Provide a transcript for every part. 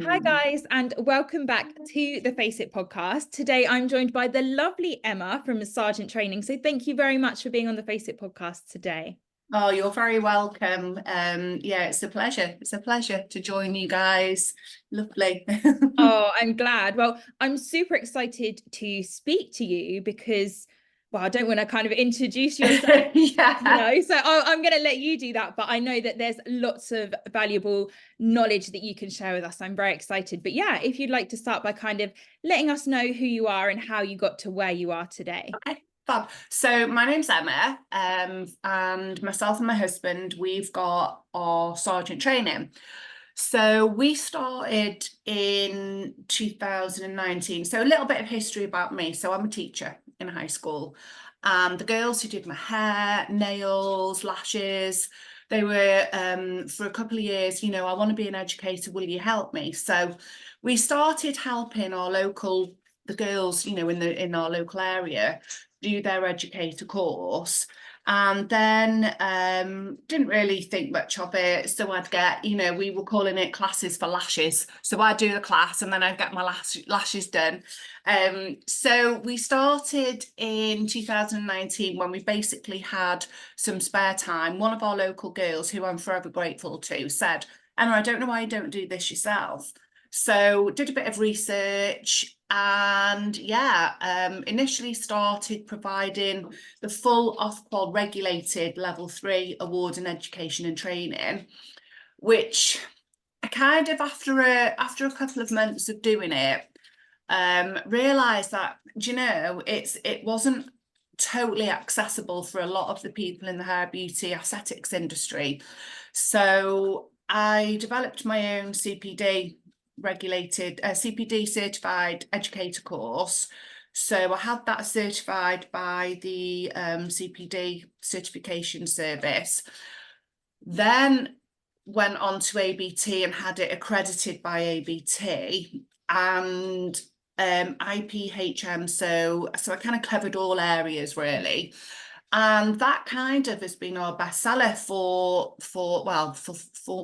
Hi guys, and welcome back to the Face It podcast. Today I'm joined by the lovely Emma from Sargent Training. So thank you very much for being on the Face It podcast today. Oh, you're very welcome. Yeah, it's a pleasure. It's a pleasure to join you guys. Lovely. Oh, I'm glad. Well, I'm super excited to speak to you because, well, I don't want to kind of introduce yourself, Yeah. so I'm going to let you do that. But I know that there's lots of valuable knowledge that you can share with us. I'm very excited. But yeah, if you'd like to start by kind of letting us know who you are and how you got to where you are today. Okay. Fab. So my name's Emma, and myself and my husband, we've got our Sargent Training. So we started in 2019. So a little bit of history about me. So I'm a teacher in high school, and the girls who did my hair, nails, lashes, they were for a couple of years, I want to be an educator, will you help me? So we started helping the girls, in our local area do their educator course, and then didn't really think much of it. So I'd get, we were calling it classes for lashes, so I'd do the class and then I'd get my lashes done. So we started in 2019 when we basically had some spare time. One of our local girls, who I'm forever grateful to, said, Emma, I don't know why you don't do this yourself. So did a bit of research, and initially started providing the full Ofqal regulated level 3 award in education and training, which I kind of, after a couple of months of doing it, realized that, it wasn't totally accessible for a lot of the people in the hair, beauty, aesthetics industry. So I developed my own CPD certified educator course. So I had that certified by the CPD certification service, then went on to ABT and had it accredited by ABT, and IPHM, so I kind of covered all areas really. And that kind of has been our bestseller for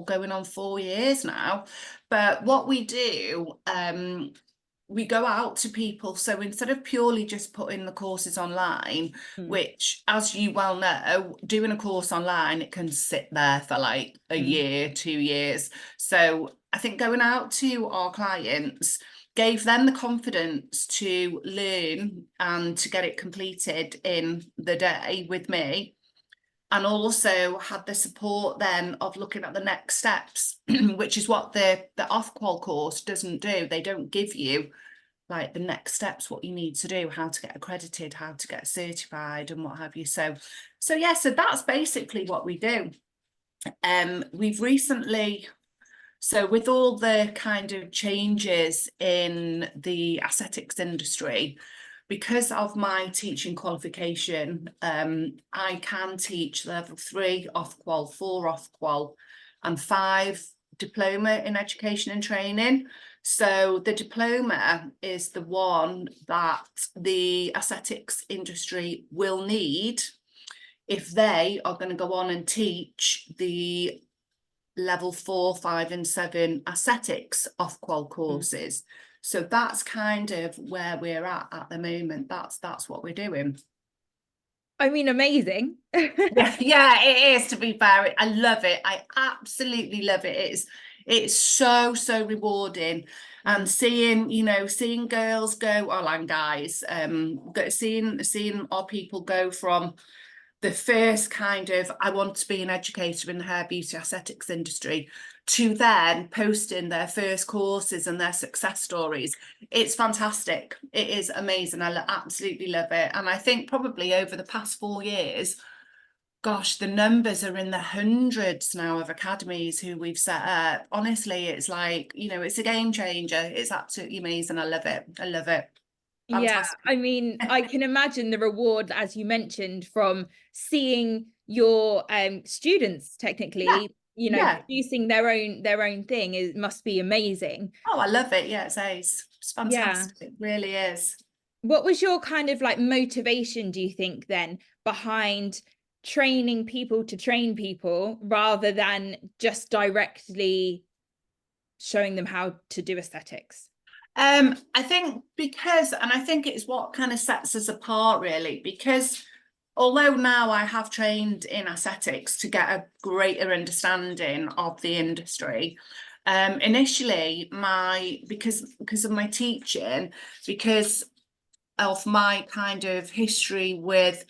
going on 4 years now. But what we do, we go out to people. So instead of purely just putting the courses online, which, as you well know, doing a course online, it can sit there for like a year, 2 years. So I think going out to our clients gave them the confidence to learn and to get it completed in the day with me, and also had the support then of looking at the next steps, which is what the Ofqal course doesn't do. They don't give you like the next steps, what you need to do, how to get accredited, how to get certified, and what have you. So that's basically what we do. We've recently, so with all the kind of changes in the aesthetics industry, because of my teaching qualification, I can teach level 3 Ofqal, 4 Ofqal, and 5 diploma in education and training. So the diploma is the one that the aesthetics industry will need if they are going to go on and teach the level 4, 5 and 7 aesthetics Ofqal courses. So that's kind of where we're at the moment. That's what we're doing. I mean, amazing. Yeah, it is, to be fair. I love it. I absolutely love it. It's so rewarding. And seeing girls go, and guys, seeing our people go from the first kind of, I want to be an educator in the hair, beauty, aesthetics industry, to then posting their first courses and their success stories. It's fantastic. It is amazing. I absolutely love it. And I think probably over the past 4 years, gosh, the numbers are in the hundreds now of academies who we've set up. Honestly, it's like, it's a game changer. It's absolutely amazing. I love it. I love it. Fantastic. Yeah, I mean, I can imagine the reward, as you mentioned, from seeing your students technically, producing their own thing. It must be amazing. Oh, I love it. Yeah, it's fantastic. Yeah. It really is. What was your kind of like motivation, do you think, then, behind training people to train people rather than just directly showing them how to do aesthetics? I think because, and I think it's what kind of sets us apart really, because although now I have trained in aesthetics to get a greater understanding of the industry, initially because of my teaching, because of my kind of history with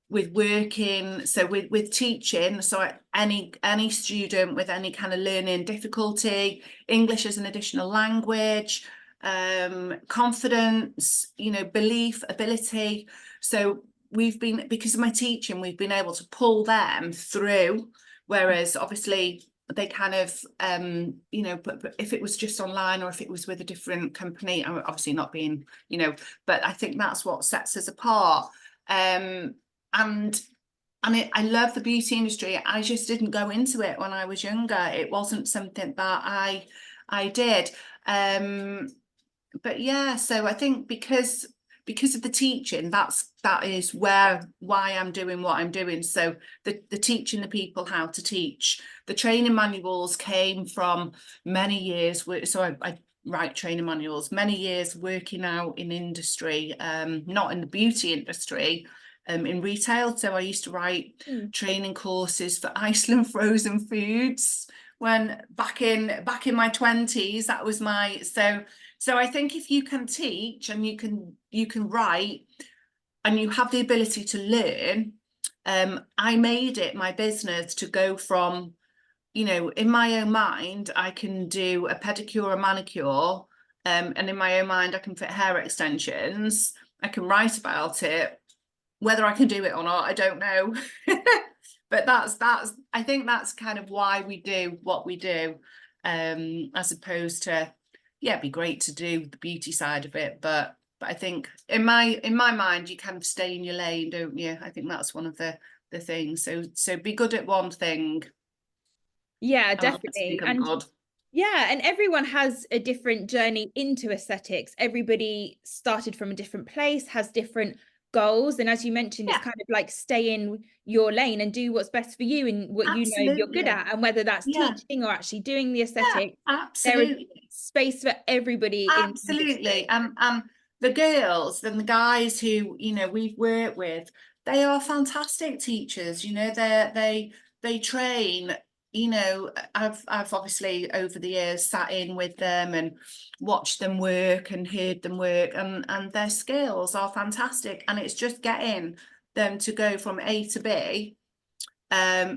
working, so with teaching, so any student with any kind of learning difficulty, English as an additional language, confidence, you know, belief, ability. So because of my teaching, we've been able to pull them through, whereas obviously they kind of you know, but if it was just online or if it was with a different company, obviously not being, you know, but I think that's what sets us apart. And I love the beauty industry. I just didn't go into it when I was younger. It wasn't something that I did. But yeah, so I think because of the teaching, that is why I'm doing what I'm doing. So the teaching the people how to teach. The training manuals came from many years. So I write training manuals, many years working out in industry, not in the beauty industry, in retail. So I used to write training courses for Iceland frozen foods when back in my 20s. That was my so I think if you can teach and you can write and you have the ability to learn, I made it my business to go from, you know, in my own mind, I can do a pedicure or manicure, and in my own mind, I can fit hair extensions. I can write about it. Whether I can do it or not, I don't know. But that's I think that's kind of why we do what we do, as opposed to, yeah, it'd be great to do the beauty side of it, but I think in my mind, you kind of stay in your lane, don't you? I think that's one of the things. So be good at one thing. Yeah, And obviously definitely. become And good. yeah, and everyone has a different journey into aesthetics. Everybody started from a different place, has different goals. And as you mentioned, it's Yeah, kind of like stay in your lane and do what's best for you and what you know you're good absolutely. at. And whether that's Yeah, teaching or actually doing the yeah, aesthetic, there is absolutely. space for everybody in the Absolutely. industry. And the girls and the guys who, you know, we've worked with, they are fantastic teachers. You know, they train, you know, I've obviously over the years sat in with them and watched them work and heard them work, and their skills are fantastic. And it's just getting them to go from A to B,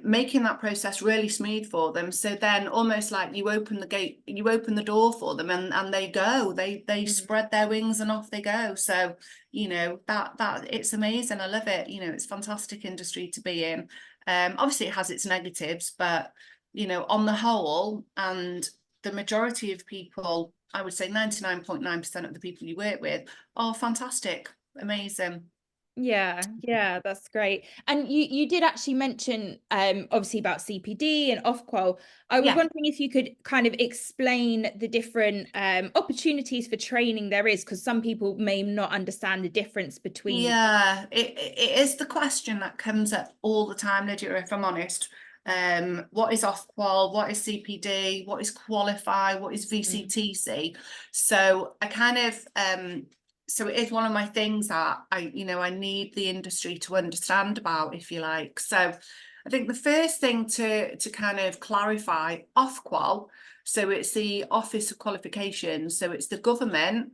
making that process really smooth for them. So then almost like you open the gate, you open the door for them, and they spread their wings and off they go. So, you know, that it's amazing. I love it. You know, it's fantastic industry to be in. Obviously it has its negatives, but you know, on the whole, and the majority of people, I would say 99.9% of the people you work with are fantastic, amazing. Yeah, that's great. And you did actually mention obviously about CPD and Ofqual. I was Yeah. wondering if you could kind of explain the different opportunities for training there is, because some people may not understand the difference between. Yeah, it is the question that comes up all the time, Lydia, if I'm honest. What is Ofqual? What is CPD? What is Qualify? What is VCTC? So I kind of so it is one of my things that I need the industry to understand about, if you like. So I think the first thing to kind of clarify, Ofqual, so it's the Office of Qualifications, so it's the government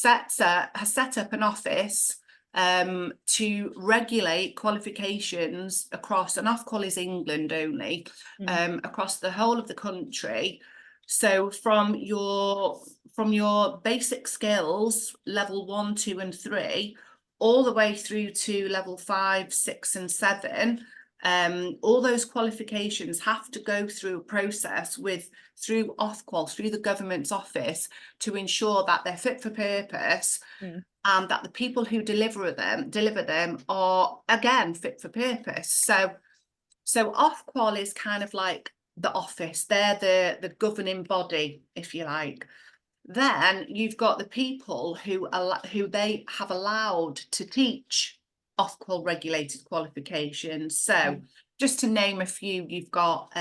has set up an office to regulate qualifications across, and Ofqual is England only, across the whole of the country. So from your basic skills, level 1, 2, and 3, all the way through to level 5, 6, and 7, all those qualifications have to go through a process through Ofqual, through the government's office, to ensure that they're fit for purpose, and that the people who deliver them are again fit for purpose. So Ofqual is kind of like the office. They're the governing body, if you like. Then you've got the people who they have allowed to teach Ofqual regulated qualifications. So just to name a few, you've got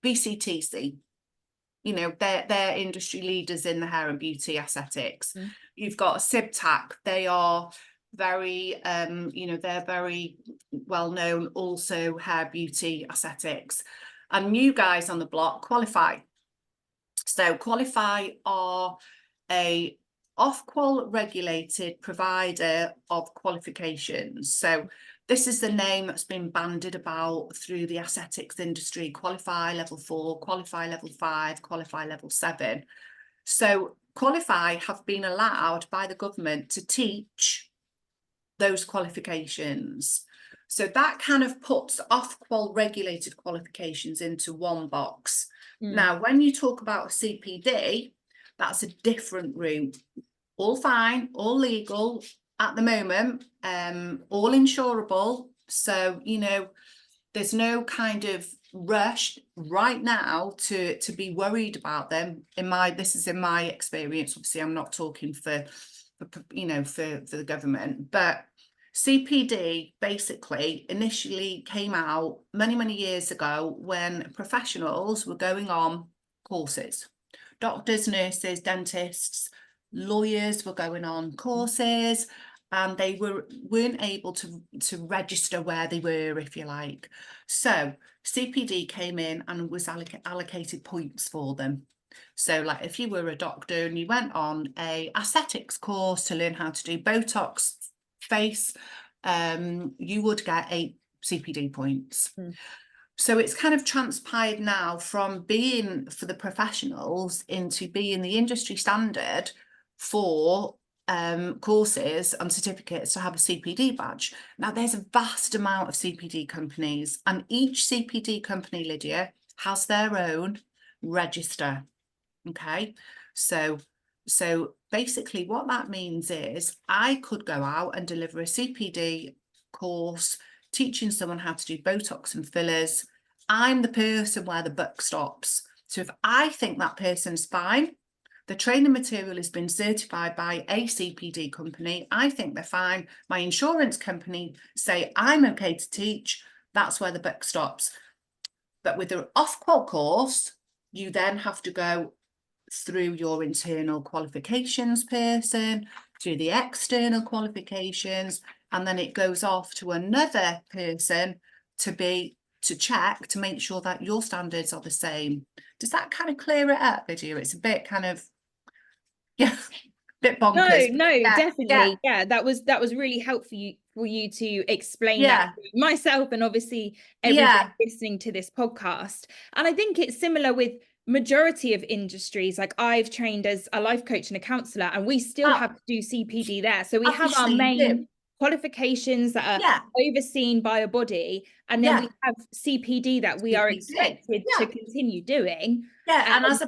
VCTC, you know, they're industry leaders in the hair and beauty aesthetics. Mm. You've got SIBTAC, they are very, you know, they're very well known, also hair beauty aesthetics. And new guys on the block, Qualify. So Qualify are a Ofqal regulated provider of qualifications. So this is the name that's been bandied about through the aesthetics industry: Qualify level 4, Qualify level 5, Qualify level 7. So Qualify have been allowed by the government to teach those qualifications. So that kind of puts Ofqal regulated qualifications into one box. Now, when you talk about a CPD, that's a different route. All fine, all legal at the moment, all insurable. So, you know, there's no kind of rush right now to be worried about them. This is in my experience. Obviously, I'm not talking for you know, for the government, but CPD basically initially came out many years ago when professionals were going on courses. Doctors, nurses, dentists, lawyers were going on courses, and they weren't able to register where they were, if you like. So CPD came in and was allocated points for them. So like if you were a doctor and you went on a aesthetics course to learn how to do Botox face, you would get 8 CPD points. So it's kind of transpired now from being for the professionals into being the industry standard for courses and certificates to have a CPD badge. Now there's a vast amount of CPD companies, and each CPD company, Lydia, has their own register. Okay, so basically what that means is I could go out and deliver a CPD course teaching someone how to do Botox and fillers. I'm the person where the buck stops. So if I think that person's fine, the training material has been certified by a CPD company, I think they're fine, my insurance company say I'm okay to teach, that's where the buck stops. But with the Ofqal course, you then have to go through your internal qualifications person, through the external qualifications, and then it goes off to another person to check to make sure that your standards are the same. Does that kind of clear it up, Lydia? It's a bit kind of, yeah, bit bonkers. No, Yeah, definitely. Yeah, that was really helpful for you to explain that to myself and obviously everybody listening to this podcast. And I think it's similar with majority of industries. Like I've trained as a life coach and a counselor, and we still have to do CPD there. So we have our main qualifications that are overseen by a body, and then we have CPD that we are expected to continue doing. And as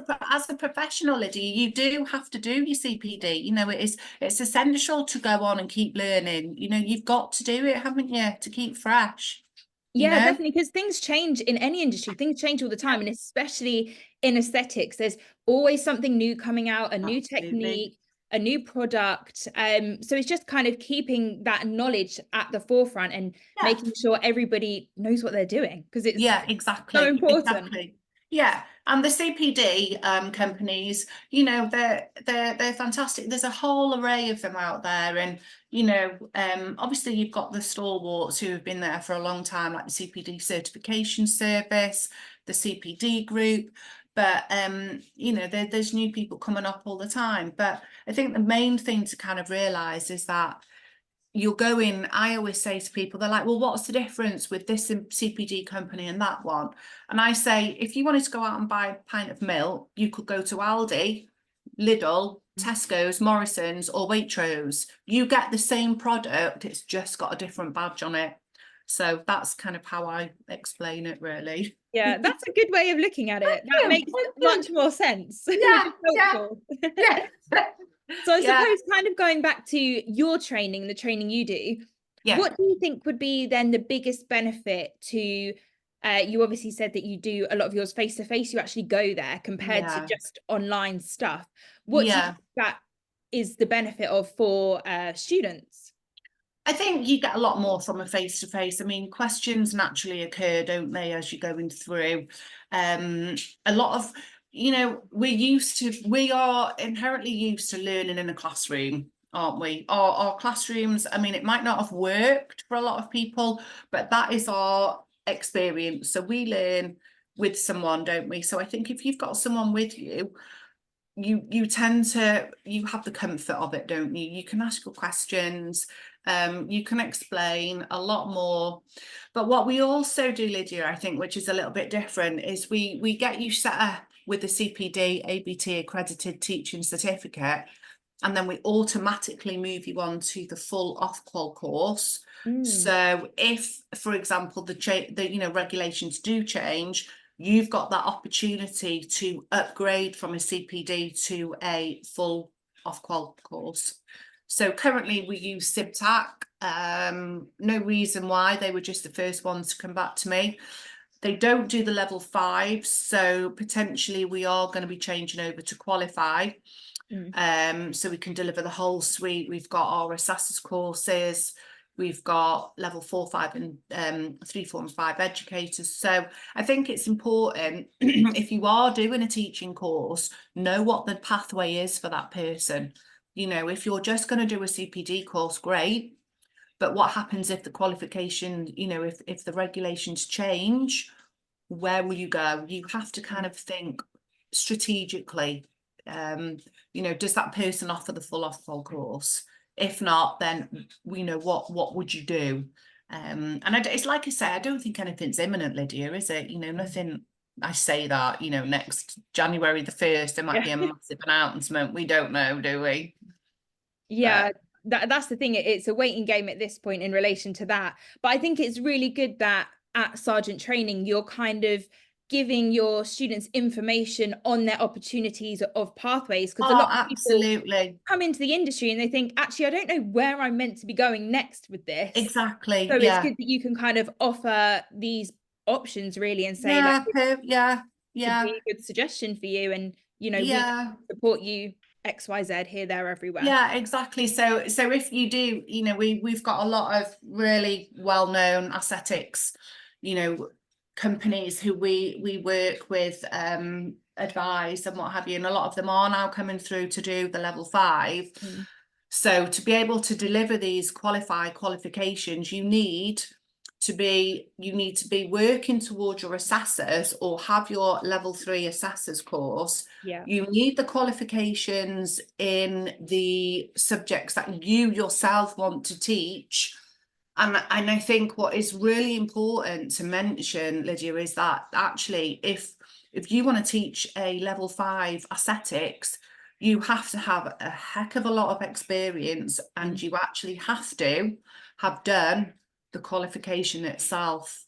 a professional, Lydia, you do have to do your CPD. You know, it's essential to go on and keep learning. You know, you've got to do it, haven't you, to keep fresh? Yeah, definitely, because things change in any industry. Things change all the time, and especially in aesthetics, there's always something new coming out, a new technique, a new product. So it's just kind of keeping that knowledge at the forefront and making sure everybody knows what they're doing, because it's so important. Exactly. Yeah, and the CPD companies, you know, they're fantastic. There's a whole array of them out there, and you know, obviously you've got the stalwarts who have been there for a long time, like the CPD certification service, the CPD group. But you know, there's new people coming up all the time. But I think the main thing to kind of realise is that you're going, I always say to people, they're like, well, what's the difference with this CPD company and that one? And I say, if you wanted to go out and buy a pint of milk, you could go to Aldi, Lidl, Tesco's, Morrison's, or Waitrose. You get the same product, it's just got a different badge on it. So that's kind of how I explain it, really. Yeah, that's a good way of looking at it. That makes much more sense. Yeah. So I suppose kind of going back to your training, the training you do, what do you think would be then the biggest benefit to, you obviously said that you do a lot of yours face-to-face, you actually go there compared to just online stuff. What do you think that is the benefit of for students? I think you get a lot more from a face-to-face. I mean, questions naturally occur, don't they, as you're going through. A lot of, you know, we are inherently used to learning in a classroom, aren't we? Our classrooms, I mean, it might not have worked for a lot of people, but that is our experience. So we learn with someone, don't we? So I think if you've got someone with you, you tend to, you have the comfort of it, don't you? You can ask your questions, you can explain a lot more. But what we also do, Lydia, I think, which is a little bit different, is we get you set up with the CPD ABT accredited teaching certificate, and then we automatically move you on to the full Ofqual course. So if, for example, the regulations do change, you've got that opportunity to upgrade from a CPD to a full Ofqual course. So currently we use CIBTAC. No reason why, they were just the first ones to come back to me. They don't do the level 5, so potentially we are going to be changing over to qualify. So we can deliver the whole suite. We've got our assessors courses, we've got level 4, 5 and 3, 4 and 5 educators. So I think it's important if you are doing a teaching course, know what the pathway is for that person. You know, if you're just going to do a CPD course, great. But what happens if the qualification, you know, if the regulations change, where will you go? You have to kind of think strategically. You know, does that person offer the full Ofqual course? If not, then we know what would you do? And it's like I say, I don't think anything's imminent, Lydia, is it? You know, nothing. I say that, you know, next January the 1st, there might be a massive announcement. We don't know, do we? Yeah, that's the thing. It's a waiting game at this point in relation to that. But I think it's really good that at Sargent Training, you're kind of giving your students information on their opportunities of pathways, because a lot of people come into the industry and they think, actually, I don't know where I'm meant to be going next with this. Exactly. So it's good that you can kind of offer these options really and say, like, could be a good suggestion for you, and you know, we can support you XYZ here, there, everywhere. Yeah, exactly. So if you do, you know, we've got a lot of really well-known aesthetics, you know, companies who we work with, advise and what have you, and a lot of them are now coming through to do the level 5. So to be able to deliver these qualifications, you need to be working towards your assessors or have your level 3 assessors course. You need the qualifications in the subjects that you yourself want to teach. And I think what is really important to mention, Lydia, is that actually if you want to teach a level 5 aesthetics, you have to have a heck of a lot of experience, and you actually have to have done the qualification itself.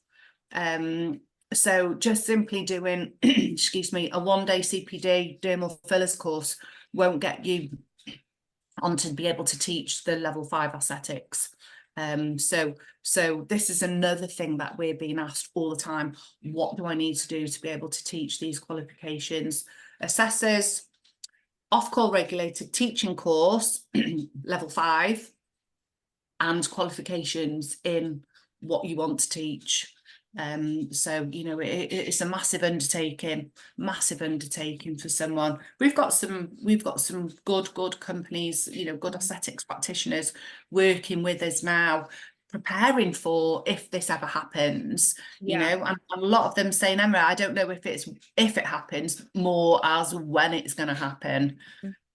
So just simply doing excuse me, a 1-day CPD dermal fillers course won't get you on to be able to teach the level 5 aesthetics. So this is another thing that we're being asked all the time. What do I need to do to be able to teach these qualifications? Assessors, Ofqual regulated teaching course, level 5, and qualifications in what you want to teach. So you know, it's a massive undertaking for someone. We've got some good companies, you know, good aesthetics practitioners working with us now, preparing for if this ever happens. You know, and a lot of them saying, Emma, I don't know if it happens, more as when it's going to happen.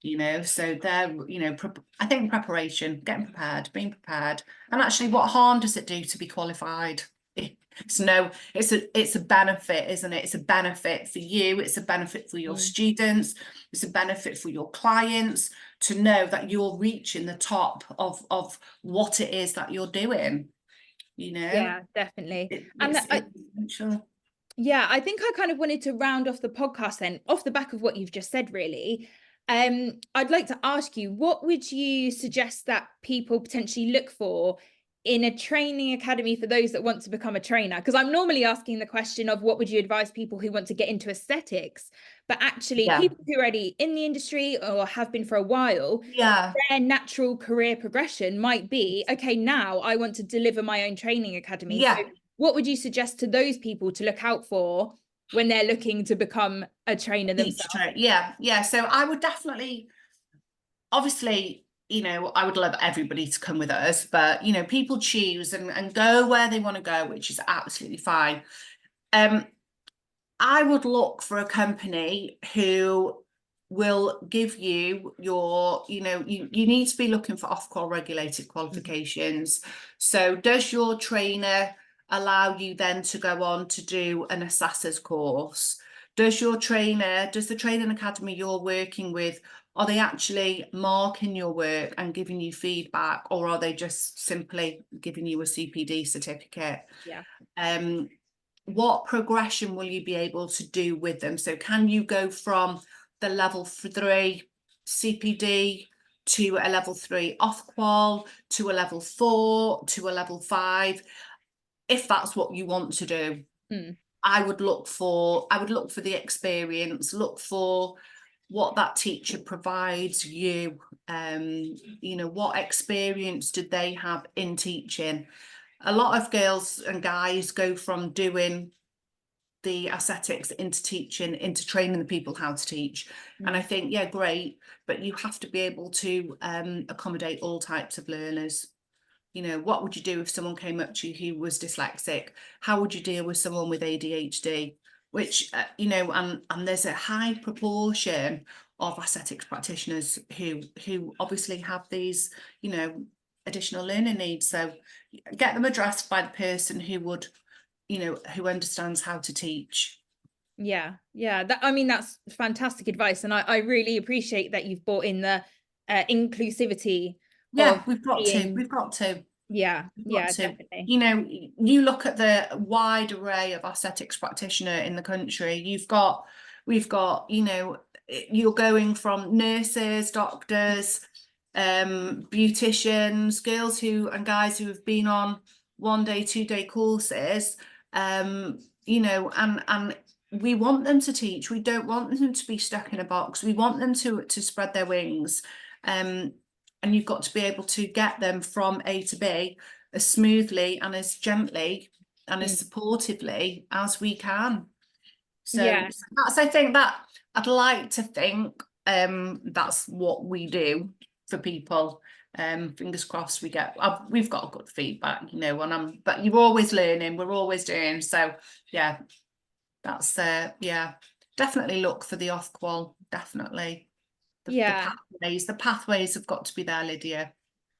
You know, so they're, you know, I think preparation, getting prepared, being prepared. And actually, what harm does it do to be qualified? It's a benefit, isn't it? It's a benefit for you, it's a benefit for your students, it's a benefit for your clients to know that you're reaching the top of what it is that you're doing, you know. Yeah, definitely. Sure. Yeah, I think I kind of wanted to round off the podcast then, off the back of what you've just said, really. I'd like to ask you, what would you suggest that people potentially look for in a training academy for those that want to become a trainer? Because I'm normally asking the question of what would you advise people who want to get into aesthetics, but actually people who are already in the industry or have been for a while, their natural career progression might be, okay, now I want to deliver my own training academy. So what would you suggest to those people to look out for when they're looking to become a trainer themselves? Yeah. So I would definitely, obviously, you know, I would love everybody to come with us, but, you know, people choose and go where they want to go, which is absolutely fine. I would look for a company who will give you your, you know, you need to be looking for Ofqual regulated qualifications. So does your trainer allow you then to go on to do an assessor's course? Does the training academy you're working with, are they actually marking your work and giving you feedback, or are they just simply giving you a CPD certificate? Yeah. What progression will you be able to do with them? So can you go from the level 3 CPD to a level 3 Ofqual, to a level 4, to a level 5, if that's what you want to do? I would look for the experience, look for what that teacher provides you. You know, what experience did they have in teaching? A lot of girls and guys go from doing the aesthetics into teaching, into training the people how to teach. And I think, yeah, great, but you have to be able to accommodate all types of learners. You know, what would you do if someone came up to you who was dyslexic? How would you deal with someone with ADHD? Which, you know, and there's a high proportion of aesthetics practitioners who obviously have these, you know, additional learning needs. So get them addressed by the person who would, you know, who understands how to teach. Yeah, that, I mean, that's fantastic advice, and I really appreciate that you've brought in the inclusivity of We've got being, to. yeah, definitely. You know, you look at the wide array of aesthetics practitioner in the country. We've got, you know, you're going from nurses, doctors, beauticians, girls who and guys who have been on 1-day, 2-day courses, you know, and we want them to teach. We don't want them to be stuck in a box. We want them to spread their wings. And you've got to be able to get them from A to B as smoothly and as gently and as supportively as we can. So that's, I think, that I'd like to think that's what we do for people. Fingers crossed we've got good feedback, you know, but you're always learning, we're always doing. So yeah, that's definitely look for the Ofqual, definitely. The pathways have got to be there, Lydia.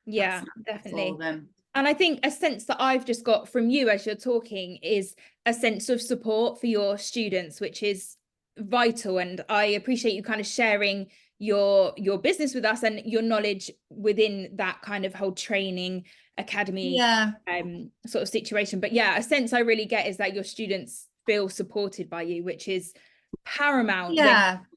Yeah, definitely. For them. And I think a sense that I've just got from you as you're talking is a sense of support for your students, which is vital. And I appreciate you kind of sharing your business with us and your knowledge within that kind of whole training academy sort of situation. But yeah, a sense I really get is that your students feel supported by you, which is paramount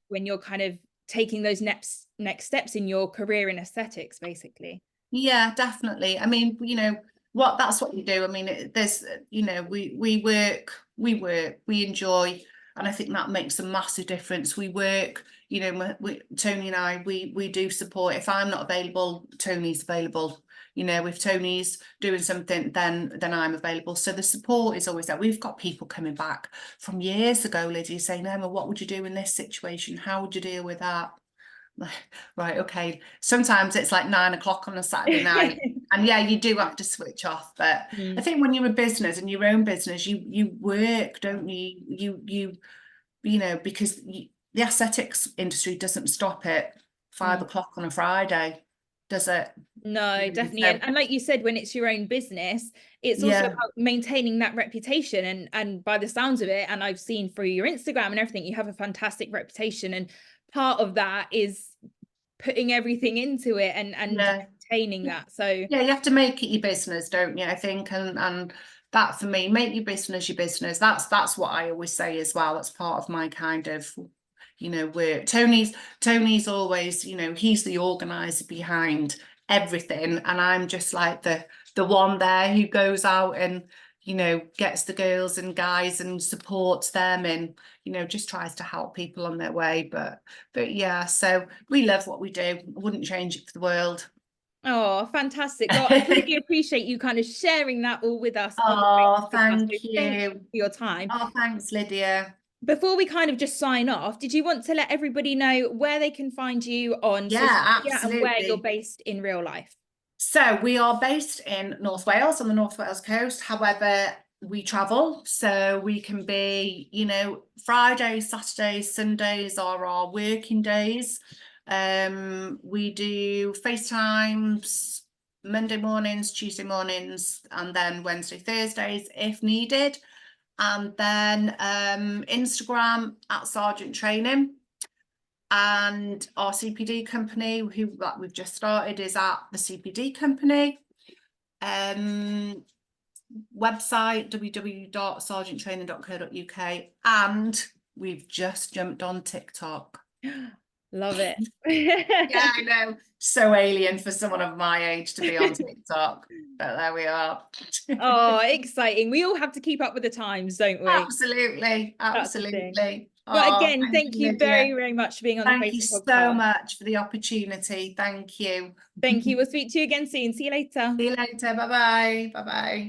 when you're kind of taking those next steps in your career in aesthetics, basically. Yeah, definitely. I mean, you know, that's what we do. I mean, there's, you know, we work, we enjoy, and I think that makes a massive difference. We work, you know, Tony and I, we do support. If I'm not available, Tony's available. You know, if Tony's doing something, then I'm available. So the support is always there. We've got people coming back from years ago, Lydia, saying, Emma, what would you do in this situation? How would you deal with that? Right, okay. Sometimes it's like 9 o'clock on a Saturday night, and yeah, you do have to switch off. But I think when you're a business and your own business, you work, don't you? You know, because the aesthetics industry doesn't stop at 5 o'clock on a Friday, does it? No, definitely. And like you said, when it's your own business, it's also about maintaining that reputation. And by the sounds of it, and I've seen through your Instagram and everything, you have a fantastic reputation. And part of that is putting everything into it and maintaining that. So yeah, you have to make it your business, don't you? I think, and that for me, make your business your business. That's what I always say as well. That's part of my kind of, you know, work. Tony's always, you know, he's the organizer behind everything, and I'm just like the one there who goes out and, you know, gets the girls and guys and supports them, and, you know, just tries to help people on their way. But yeah, so we love what we do. I wouldn't change it for the world. Oh, fantastic. Well, I really appreciate you kind of sharing that all with us. Oh, thank you. you Thank you for your time. Oh, thanks, Lydia. before we kind of just sign off, did you want to let everybody know where they can find you on social Yeah, media and where you're absolutely. based in real life? So we are based in North Wales, on the North Wales coast. However, we travel, so we can be, you know, Fridays, Saturdays, Sundays are our working days. We do FaceTimes Monday mornings, Tuesday mornings, and then Wednesday, Thursdays if needed. And then Instagram at Sargent Training. And our CPD company, who that we've just started, is at the CPD company. Website www.sargenttraining.co.uk, and we've just jumped on TikTok. Love it. Yeah, I know, so alien for someone of my age to be on TikTok, but there we are. Oh, exciting. We all have to keep up with the times, don't we? Absolutely, That's the thing. absolutely. But Oh, again, thank thank you, you very, Lydia. very much for being on the Thank you Face so podcast. much for the opportunity. Thank you. Thank you. We'll speak to you again soon. See you later. See you later. Bye bye. Bye bye.